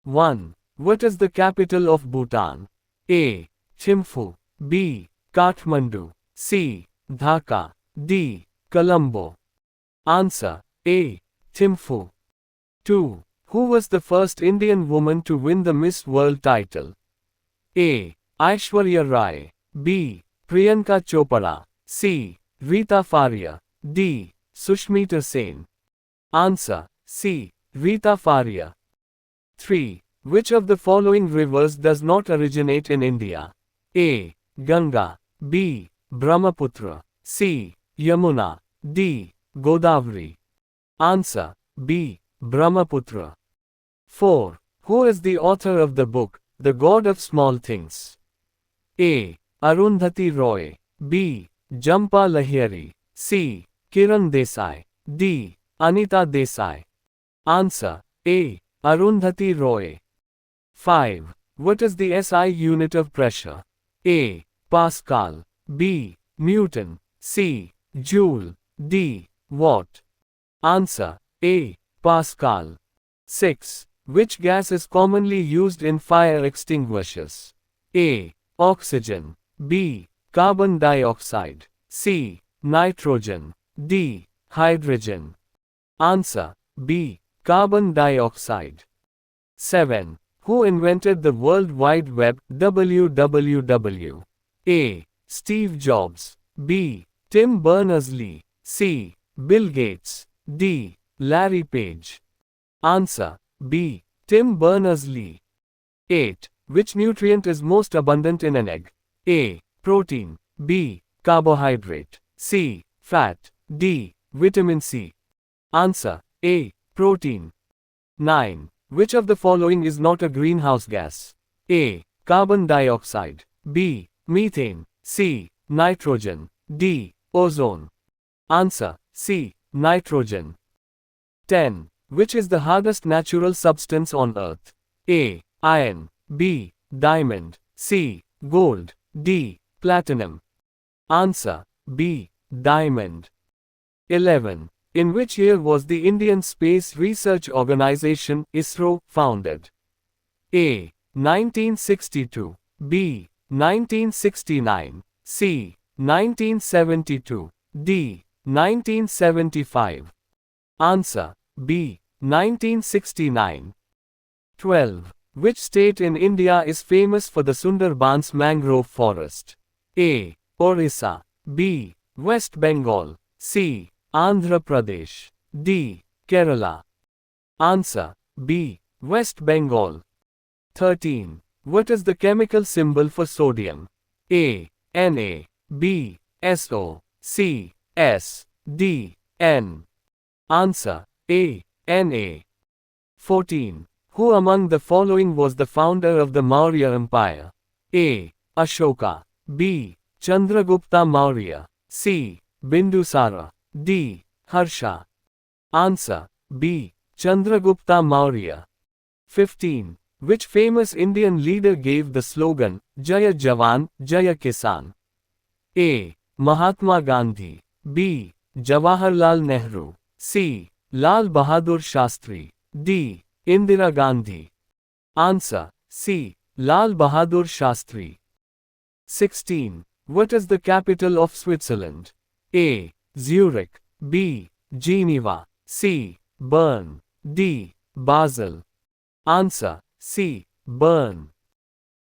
1. What is the capital of Bhutan? A. Thimphu. B. Kathmandu. C. Dhaka. D. Colombo. Answer. A. Thimphu. 2. Who was the first Indian woman to win the Miss World title? A. Aishwarya Rai. B. Priyanka Chopra. C. Rita Faria. D. Sushmita Sen. Answer. C. Rita Faria. 3. Which of the following rivers does not originate in India? A. Ganga. B. Brahmaputra. C. Yamuna. D. Godavari. Answer. B. Brahmaputra. 4. Who is the author of the book, The God of Small Things? A. Arundhati Roy. B. Jampa Lahiri. C. Kiran Desai. D. Anita Desai. Answer. A. Arundhati Roy. 5. What is the SI unit of pressure? A. Pascal. B. Newton. C. Joule. D. Watt. Answer. A. Pascal. 6. Which gas is commonly used in fire extinguishers? A. Oxygen. B. Carbon dioxide. C. Nitrogen. D. Hydrogen. Answer. B. Carbon dioxide. 7. Who invented the World Wide Web WWW? A. Steve Jobs. B. Tim Berners-Lee. C. Bill Gates. D. Larry Page. Answer. B. Tim Berners-Lee. 8. Which nutrient is most abundant in an egg? A. Protein. B. Carbohydrate. C. Fat. D. Vitamin C. Answer. A. Protein. 9. Which of the following is not a greenhouse gas? A. Carbon dioxide. B. Methane. C. Nitrogen. D. Ozone. Answer. C. Nitrogen. 10. Which is the hardest natural substance on Earth? A. Iron. B. Diamond. C. Gold. D. Platinum. Answer. B. Diamond. 11. In which year was the Indian Space Research Organisation ISRO founded? A. 1962. B. 1969. C. 1972. D. 1975. Answer. B. 1969. 12. Which state in India is famous for the Sundarbans mangrove forest? A. Orissa. B. West Bengal. C. Andhra Pradesh. D. Kerala. Answer. B. West Bengal. 13. What is the chemical symbol for sodium? A. Na. B. So. C. S. D. N. Answer. A. Na. 14. Who among the following was the founder of the Maurya Empire? A. Ashoka. B. Chandragupta Maurya. C. Bindusara. D. Harsha. Answer. B. Chandragupta Maurya. 15. Which famous Indian leader gave the slogan, Jaya Jawan, Jaya Kisan? A. Mahatma Gandhi. B. Jawaharlal Nehru. C. Lal Bahadur Shastri. D. Indira Gandhi. Answer. C. Lal Bahadur Shastri. 16. What is the capital of Switzerland? A. Zurich. B. Geneva. C. Bern. D. Basel. Answer. C. Bern.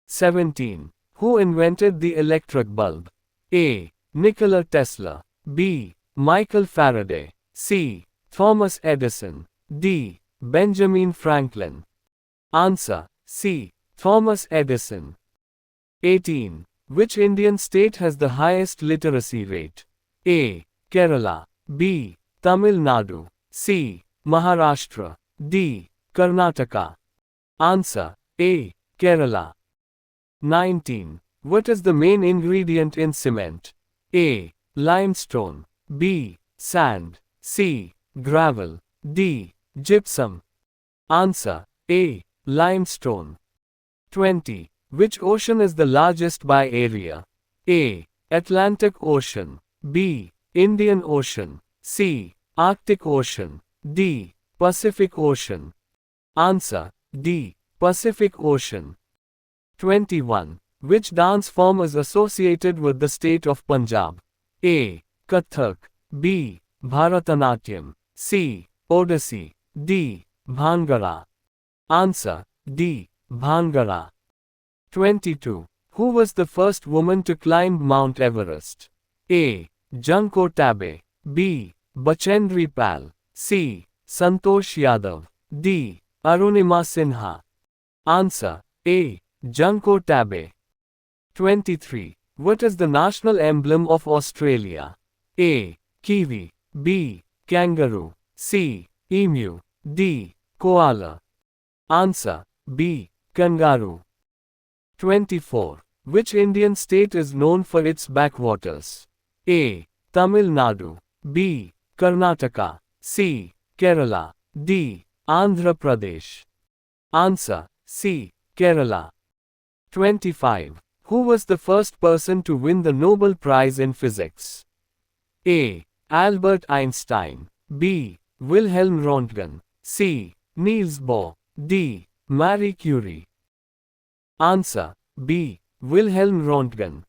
17. Who invented the electric bulb? A. Nikola Tesla. B. Michael Faraday. C. Thomas Edison. D. Benjamin Franklin. Answer. C. Thomas Edison. 18. Which Indian state has the highest literacy rate? A. Kerala. B. Tamil Nadu. C. Maharashtra. D. Karnataka. Answer. A. Kerala. 19. What is the main ingredient in cement? A. Limestone. B. Sand. C. Gravel. D. Gypsum. Answer. A. Limestone. 20. Which ocean is the largest by area? A. Atlantic Ocean. B. Indian Ocean. C. Arctic Ocean. D. Pacific Ocean. Answer. D. Pacific Ocean. 21. Which dance form is associated with the state of Punjab? A. Kathak. B. Bharatanatyam. C. Odissi. D. Bhangra. Answer. D. Bhangra. 22. Who was the first woman to climb Mount Everest? A. Junko Tabe. B. Bachendri Pal. C. Santosh Yadav. D. Arunima Sinha. Answer. A. Junko Tabe. 23. What is the national emblem of Australia? A. Kiwi. B. Kangaroo. C. Emu. D. Koala. Answer. B. Kangaroo. 24. Which Indian state is known for its backwaters? A. Tamil Nadu. B. Karnataka. C. Kerala. D. Andhra Pradesh. Answer. C. Kerala. 25. Who was the first person to win the Nobel Prize in Physics? A. Albert Einstein. B. Wilhelm Röntgen. C. Niels Bohr. D. Marie Curie. Answer. B. Wilhelm Röntgen.